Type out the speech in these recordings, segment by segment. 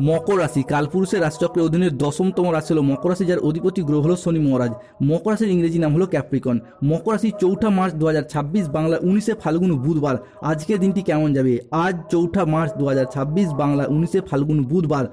মকর রাশি কালপুরুষের রাশিচক্রের অধীনে 10তম রাশি হলো মকর রাশি, যার অধিপতি গ্রহ হলো শনি মহারাজ। মকর রাশির ইংরেজি নাম হলো ক্যাপ্রিকন। মকর রাশি 4 মার্চ 2026 বাংলা 19 ফাল্গুন বুধবার। আজকের দিনটি কেমন যাবে? আজ 4 মার্চ 2026 বাংলা 19 ফাল্গুন বুধবার।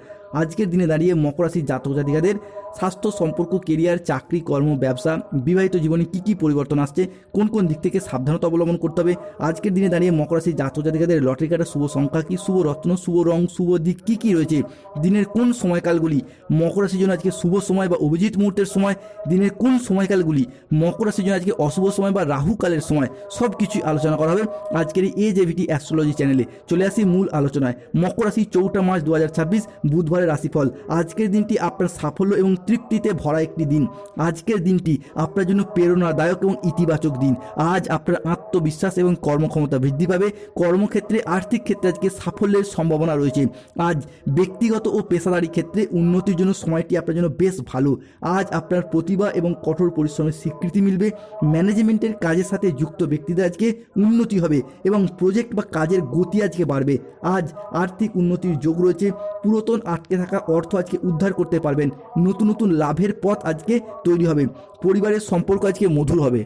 আজকের দিনে দাঁড়িয়ে মকর রাশির জাতক জাতিকাদের স্বাস্থ্য, সম্পর্ক, কেরিয়ার, চাকরি, কর্ম, ব্যবসা, বিবাহিত জীবনে কী কী পরিবর্তন আসছে, কোন কোন দিক থেকে সাবধানতা অবলম্বন করতে হবে। আজকের দিনে দাঁড়িয়ে মকর রাশির জাতক জাতিকাদের লটারি কাটার শুভ সংখ্যা কী, শুভ রত্ন, শুভ রং, শুভ দিক কী কী রয়েছে, দিনের কোন সময়কালগুলি মকর রাশির জন্য আজকে শুভ সময় বা অভিজিৎ মুহূর্তের সময়, দিনের কোন সময়কালগুলি মকর রাশির জন্য আজকে অশুভ সময় বা রাহু কালের সময়, সব কিছুই আলোচনা করা হবে আজকের এই AJVT অ্যাস্ট্রোলজি চ্যানেলে। চলে আসি মূল আলোচনায়। মকর রাশি 4 মার্চ 2026 বুধবারের রাশিফল। আজকের দিনটি আপনার সাফল্য এবং তৃপ্তিতে ভরা একটি দিন। আজকের দিনটি আপনার জন্য প্রেরণাদায়ক এবং ইতিবাচক দিন। আজ আপনার আত্মবিশ্বাস এবং কর্মক্ষমতা বৃদ্ধি পাবে। কর্মক্ষেত্রে, আর্থিক ক্ষেত্রে আজকে সাফল্যের সম্ভাবনা রয়েছে। আজ ব্যক্তিগত ও পেশাদারি ক্ষেত্রে উন্নতির জন্য সময়টি আপনার জন্য বেশ ভালো। আজ আপনার প্রতিভা এবং কঠোর পরিশ্রমের স্বীকৃতি মিলবে। ম্যানেজমেন্টের কাজের সাথে যুক্ত ব্যক্তিদের আজকে উন্নতি হবে এবং প্রজেক্ট বা কাজের গতি আজকে বাড়বে। আজ আর্থিক উন্নতির যোগ রয়েছে। পুরাতন আটকে থাকা অর্থ আজকে উদ্ধার করতে পারবেন। নতুন নতুন লাভের পথ আজকে তৈরি হবে। পরিবারের সম্পর্ক আজকে মধুর হবে।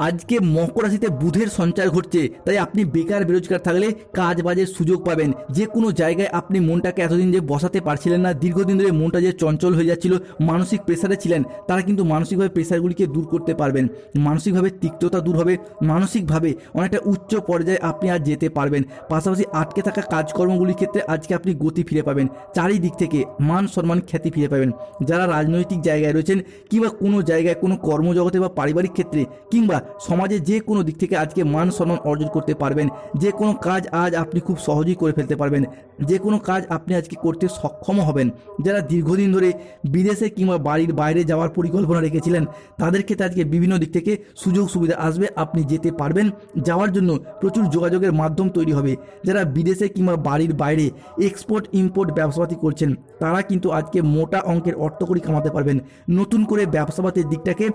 আজকে মকর রাশিতে বুধের সঞ্চার ঘটছে, তাই আপনি বেকার বেরোজগার থাকলে কাজ বাজের সুযোগ পাবেন। যে কোনো জায়গায় আপনি মনটাকে এতদিন যে বসাতে পারছিলেন না, দীর্ঘদিন ধরে মনটা যে চঞ্চল হয়ে যাচ্ছিল, মানসিক প্রেসারে ছিলেন, তারা কিন্তু মানসিকভাবে প্রেসারগুলিকে দূর করতে পারবেন। মানসিকভাবে তিক্ততা দূর হবে। মানসিকভাবে অনেকটা উচ্চ পর্যায়ে আপনি আজ যেতে পারবেন। পাশাপাশি আটকে থাকা কাজকর্মগুলির ক্ষেত্রে আজকে আপনি গতি ফিরে পাবেন। চারিদিক থেকে মান সম্মান খ্যাতি ফিরে পাবেন। যারা রাজনৈতিক জায়গায় রয়েছেন কিংবা কোনো জায়গায় কোনো কর্মজগতে বা পারিবারিক ক্ষেত্রে কিংবা সমাজে যে কোনো দিক থেকে আজকে মান সম্মান অর্জন করতে পারবেন। যে কোনো কাজ আজ আপনি খুব সহজেই করে ফেলতে পারবেন। যে কোনো কাজ আপনি আজকে করতে সক্ষম হবেন। যারা দীর্ঘদিন ধরে বিদেশে কিংবা বাড়ির বাইরে যাওয়ার পরিকল্পনা রেখেছিলেন, তাদের ক্ষেত্রে আজকে বিভিন্ন দিক থেকে সুযোগ সুবিধা আসবে। আপনি যেতে পারবেন। যাওয়ার জন্য প্রচুর যোগাযোগের মাধ্যম তৈরি হবে। যারা বিদেশে কিংবা বাড়ির বাইরে এক্সপোর্ট ইম্পোর্ট ব্যবসাপাতি করছেন, তারা কিন্তু আজকে মোটা অঙ্কের অর্থকড়ি কামাতে পারবেন। নতুন করে ব্যবসাপাতির দিকটাকে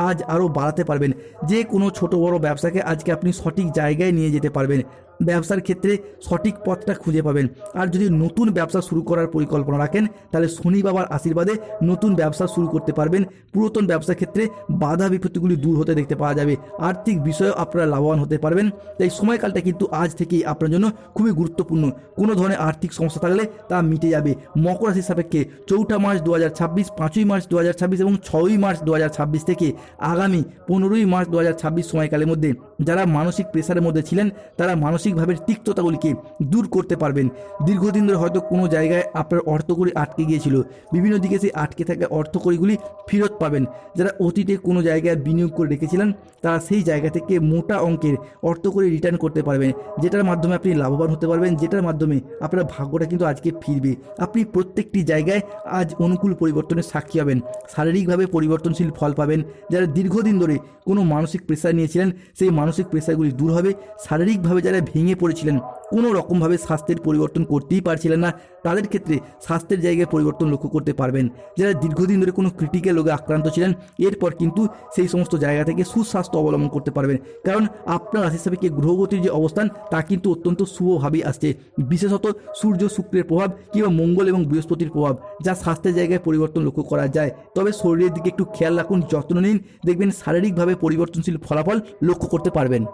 আজ আরও বাড়াতে পারবেন। যে কোনো ছোট বড় ব্যবসাকে আজকে আপনি সঠিক জায়গায় নিয়ে যেতে পারবেন। ব্যবসার ক্ষেত্রে সঠিক পথটা খুঁজে পাবেন। আর যদি নতুন ব্যবসা শুরু করার পরিকল্পনা রাখেন, তাহলে শনি বাবার আশীর্বাদে নতুন ব্যবসা শুরু করতে পারবেন। পুরাতন ব্যবসার ক্ষেত্রে বাধা বিপত্তিগুলি দূর হতে দেখতে পাওয়া যাবে। আর্থিক বিষয়েও আপনারা লাভবান হতে পারবেন। তাই সময়কালটা কিন্তু আজ থেকেই আপনার জন্য খুবই গুরুত্বপূর্ণ। কোনো ধরনের আর্থিক সমস্যা থাকলে তা মিটে যাবে। মকর রাশির সাপেক্ষে 4 মার্চ 2026, 5 মার্চ 2026 এবং 6 মার্চ 2026 থেকে আগামী 15 মার্চ 2026 সময়কালের মধ্যে যারা মানসিক প্রেসারের মধ্যে ছিলেন, তারা মানসিকভাবে তিক্ততাগুলিকে দূর করতে পারবেন। দীর্ঘদিন ধরে হয়তো কোনো জায়গায় আপনার অর্থকড়ি আটকে গিয়েছিল, বিভিন্ন দিকে সেই আটকে থাকা অর্থকড়িগুলি ফেরত পাবেন। যারা অতীতে কোনো জায়গায় বিনিয়োগ করে রেখেছিলেন, তারা সেই জায়গা থেকে মোটা অঙ্কের অর্থকড়ি রিটার্ন করতে পারবেন, যেটার মাধ্যমে আপনি লাভবান হতে পারবেন, যেটার মাধ্যমে আপনার ভাগ্যটা কিন্তু আজকে ফিরবে। আপনি প্রত্যেকটি জায়গায় আজ অনুকূল পরিবর্তনের সাক্ষী হবেন। শারীরিকভাবে পরিবর্তনশীল ফল পাবেন। যারা দীর্ঘদিন ধরে কোনো মানসিক প্রেসার নিয়েছিলেন, সেই মানসিক প্রেসারগুলি দূর হবে। শারীরিকভাবে যারা ভেঙে পড়েছিলেন, কোনো রকমভাবে স্বাস্থ্যের পরিবর্তন করতেই পারছিলেন না, তাদের ক্ষেত্রে স্বাস্থ্যের জায়গায় পরিবর্তন লক্ষ্য করতে পারবেন। যারা দীর্ঘদিন ধরে কোনো ক্রিটিক্যাল রোগে আক্রান্ত ছিলেন, এরপর কিন্তু সেই সমস্ত জায়গা থেকে সুস্বাস্থ্য অবলম্বন করতে পারবেন। কারণ আপনার রাশি সাপেক্ষে গ্রহগতির যে অবস্থান, তা কিন্তু অত্যন্ত শুভভাবেই আসছে। বিশেষত সূর্য শুক্রের প্রভাব কিংবা মঙ্গল এবং বৃহস্পতির প্রভাব, যা স্বাস্থ্যের জায়গায় পরিবর্তন লক্ষ্য করা যায়। তবে শরীরের দিকে একটু খেয়াল রাখুন, যত্ন নিন, দেখবেন শারীরিকভাবে পরিবর্তনশীল ফলাফল লক্ষ্য করতে পারবেন।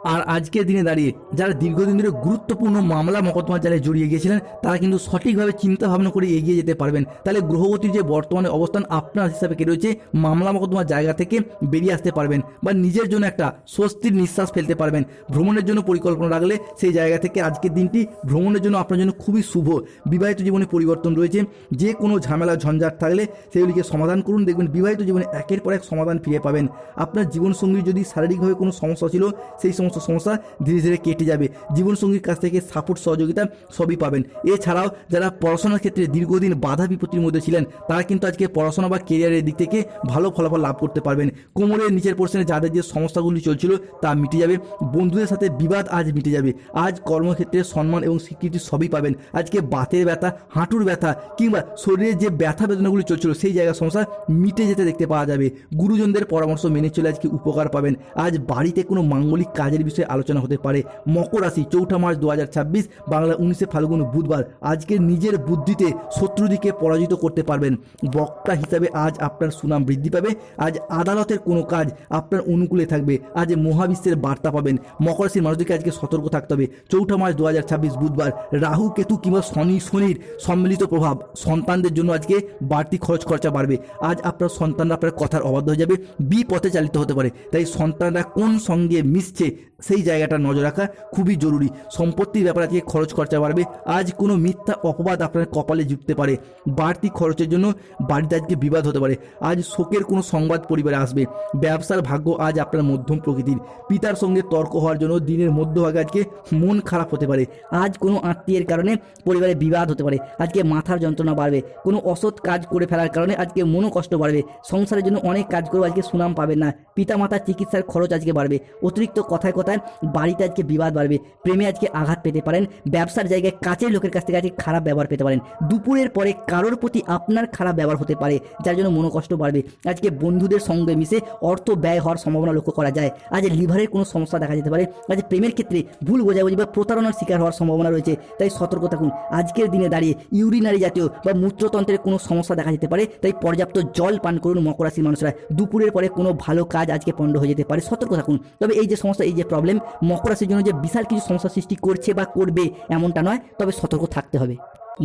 আর আজকের দিনে দাঁড়িয়ে যারা দীর্ঘদিন ধরে গুরুত্বপূর্ণ মামলা মোকদ্দমার জালে জড়িয়ে গিয়েছিলেন, তারা কিন্তু সঠিকভাবে চিন্তা ভাবনা করে এগিয়ে যেতে পারবেন। তাহলে গ্রহগতির যে বর্তমানে অবস্থান আপনার হিসাবে রয়েছে, মামলা মোকদ্দমার জায়গা থেকে বেরিয়ে আসতে পারবেন বা নিজের জন্য একটা স্বস্তির নিঃশ্বাস ফেলতে পারবেন। ভ্রমণের জন্য পরিকল্পনা রাখলে সেই জায়গা থেকে আজকের দিনটি ভ্রমণের জন্য আপনার জন্য খুবই শুভ। বিবাহিত জীবনে পরিবর্তন রয়েছে। যে কোনো ঝামেলা ঝঞ্ঝাট থাকলে সেগুলিকে সমাধান করুন, দেখবেন বিবাহিত জীবনে একের পর এক সমাধান ফিরে পাবেন। আপনার জীবনসঙ্গীর যদি শারীরিকভাবে কোনো সমস্যা ছিল, সেই সমস্ত সমস্যা ধীরে ধীরে কেটে যাবে। জীবনসঙ্গীর কাছ থেকে সাপোর্ট সহযোগিতা সবই পাবেন। এছাড়াও যারা পড়াশোনার ক্ষেত্রে দীর্ঘদিন বাধা বিপত্তির মধ্যে ছিলেন, তারা কিন্তু আজকে পড়াশোনা বা কেরিয়ারের দিক থেকে ভালো ফলাফল লাভ করতে পারবেন। কোমরের নিচের পোর্শনে যাদের যে সমস্যাগুলি চলছিল, তা মিটে যাবে। বন্ধুদের সাথে বিবাদ আজ মিটে যাবে। আজ কর্মক্ষেত্রে সম্মান এবং স্বীকৃতি সবই পাবেন। আজকে বাতের ব্যথা, হাঁটুর ব্যথা কিংবা শরীরের যে ব্যথা বেদনাগুলি চলছিল, সেই জায়গার সমস্যা মিটে যেতে দেখতে পাওয়া যাবে। গুরুজনদের পরামর্শ মেনে চলে আজকে উপকার পাবেন। আজ বাড়িতে কোনো মাঙ্গলিক কাজের কাজের বিষয়ে আলোচনা হতে পারে। মকর রাশি 4 মার্চ 2026 বাংলা 19 ফাল্গুন বুধবার। আজকে নিজের বুদ্ধিতে শত্রুদিকে পরাজিত করতে পারবেন। বক্তা হিসাবে আজ আপনার সুনাম বৃদ্ধি পাবে। আজ আদালতের কোনো কাজ আপনার অনুকূলে থাকবে। আজ মহাবিশ্বের বার্তা পাবেন। মকর রাশির মানুষদেরকে আজকে সতর্ক থাকতে হবে। 4 মার্চ 2026 বুধবার রাহু কেতু কিংবা শনির সম্মিলিত প্রভাব সন্তানদের জন্য আজকে বাড়তি খরচ খরচা বাড়বে। আজ আপনার সন্তানরা আপনার কথার অবাধ্য হয়ে যাবে, বিপথে চালিত হতে পারে। তাই সন্তানরা কোন সঙ্গে মিশছে সেই জায়গাটা নজর রাখা খুবই জরুরি। সম্পত্তির ব্যাপারে আজকে খরচ খরচা বাড়বে। আজ কোনো মিথ্যা অপবাদ আপনার কপালে জুটতে পারে। বাড়তি খরচের জন্য বাড়িতে আজকে বিবাদ হতে পারে। আজ শোকের কোনো সংবাদ পরিবারে আসবে। ব্যবসার ভাগ্য আজ আপনার মধ্যম প্রকৃতির। পিতার সঙ্গে তর্ক হওয়ার জন্য দিনের মধ্যভাগে আজকে মন খারাপ হতে পারে। আজ কোনো আত্মীয়ের কারণে পরিবারে বিবাদ হতে পারে। আজকে মাথার যন্ত্রণা বাড়বে। কোনো অসৎ কাজ করে ফেলার কারণে আজকে মনোকষ্ট বাড়বে। সংসারের জন্য অনেক কাজ করেও আজকে সুনাম পাবেন না। পিতা মাতার চিকিৎসার খরচ আজকে বাড়বে। অতিরিক্ত কথায় কথায় বাড়িতে আজকে বিবাদ বাড়বে। প্রেমে আজকে আঘাত পেতে পারেন। ব্যবসার জায়গায় কাছের লোকের কাছ থেকে আজকে খারাপ ব্যবহার পেতে পারেন। দুপুরের পরে কারোর প্রতি আপনার খারাপ ব্যবহার হতে পারে, যার জন্য মনোকষ্ট বাড়বে। আজকে বন্ধুদের সঙ্গে মিশে অর্থ ব্যয় হওয়ার সম্ভাবনা লক্ষ্য করা যায়। আজ লিভারের কোনো সমস্যা দেখা যেতে পারে। আজ প্রেমের ক্ষেত্রে ভুল বোঝাবুঝি বা প্রতারণার শিকার হওয়ার সম্ভাবনা রয়েছে, তাই সতর্ক থাকুন। আজকের দিনে দাঁড়িয়ে ইউরিনারি জাতীয় বা মূত্রতন্ত্রের কোনো সমস্যা দেখা যেতে পারে, তাই পর্যাপ্ত জল পান করুন মকর রাশির মানুষরা। দুপুরের পরে কোনো ভালো কাজ আজকে পণ্ড হয়ে যেতে পারে, সতর্ক থাকুন। তবে এই যে সমস্যা, এই যে প্রবলেম মকর রাশির জন্য যে বিশাল কিছু সমস্যা সৃষ্টি করছে বা করবে এমনটা নয়, তবে সতর্ক থাকতে হবে।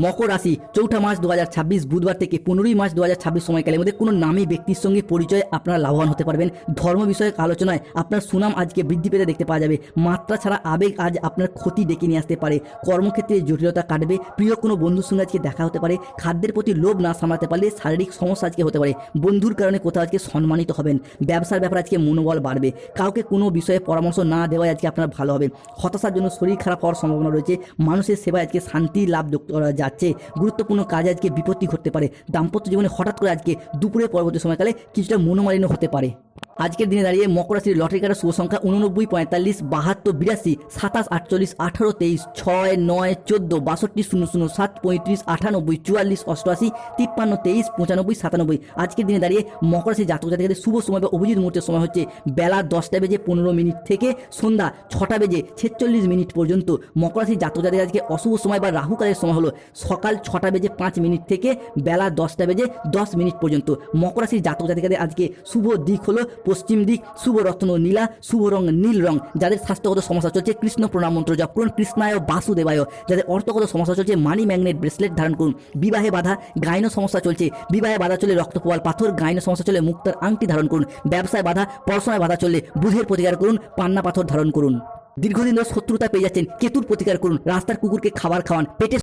মকর রাশি 4 মার্চ 2026 বুধবার থেকে 15 মার্চ 2026 সময়কালের মধ্যে কোনো নামী ব্যক্তির সঙ্গে পরিচয় আপনারা লাভবান হতে পারবেন। ধর্ম বিষয়ক আলোচনায় আপনার সুনাম আজকে বৃদ্ধি পেতে দেখতে পাওয়া যাবে। মাত্রা ছাড়া আবেগ আজ আপনার ক্ষতি ডেকে নিয়ে আসতে পারে। কর্মক্ষেত্রে জটিলতা কাটবে। প্রিয় কোনো বন্ধুর সঙ্গে আজকে দেখা হতে পারে। খাদ্যের প্রতি লোভ না সামলাতে পারলে শারীরিক সমস্যা আজকে হতে পারে। বন্ধুর কারণে কোথাও আজকে সম্মানিত হবেন। ব্যবসার ব্যাপারে আজকে মনোবল বাড়বে। কাউকে কোনো বিষয়ে পরামর্শ না দেওয়ায় আজকে আপনার ভালো হবে। হতাশার জন্য শরীর খারাপ হওয়ার সম্ভাবনা রয়েছে। মানুষের সেবায় আজকে শান্তি লাভ করা যাচ্ছে। গুরুত্বপূর্ণ কাজে আজকে বিপত্তি ঘটতে পারে। দাম্পত্য জীবনে হঠাৎ করে আজকে দুপুরের পরবর্তী সময়কালে কিছুটা মনোমালিন্য হতে পারে। আজকের দিনে দাঁড়িয়ে মকর রাশির লটারি কাটার শুভ সংখ্যা 89, 45, 72, 82, 27, 48, 18, 23, 6, 9, 14, 62, 00, 7, 35, 98, 44, 88, 53, 23, 95, 97। আজকের দিনে দাঁড়িয়ে মকর রাশির জাতক জাতিকাদের শুভ সময় বা অভিজিৎ মুহূর্তের সময় হচ্ছে বেলা 10টা বেজে 15 মিনিট থেকে সন্ধ্যা 6টা বেজে 46 মিনিট পর্যন্ত। মকর রাশির জাতক জাতিকাদের আজকে অশুভ সময় বা রাহুকালের সময় হলো সকাল 6টা বেজে 5 মিনিট থেকে বেলা 10টা বেজে 10 মিনিট পর্যন্ত। মকর রাশির জাতক জাতিকাদের আজকে শুভ দিক হলো পশ্চিম দিক, শুভ রত্ন নীলা, শুভ রং নীল রং। যাদের স্বাস্থ্যগত সমস্যা চলছে কৃষ্ণ প্রণাম মন্ত্র জপ করুন, কৃষ্ণায় বাসুদেবায়। যাদের অর্থগত সমস্যা চলছে মানি ম্যাগনেট ব্রেসলেট ধারণ করুন। বিবাহে বাধা, গাইন সমস্যা চলছে, বিবাহে বাধা চলে রক্তপোয়াল পাথর, গাইন সমস্যা চলে মুক্তার আংটি ধারণ করুন। ব্যবসায় বাধা, পড়াশোনায় বাধা চললে বুধের প্রতিকার করুন, পান্না পাথর ধারণ করুন। দীর্ঘদিন ধরে শত্রুতা পেয়ে যাচ্ছেন, কেতুর প্রতিকার করুন। রাস্তার কুকুরকে খাবার খাওয়ান, পেটে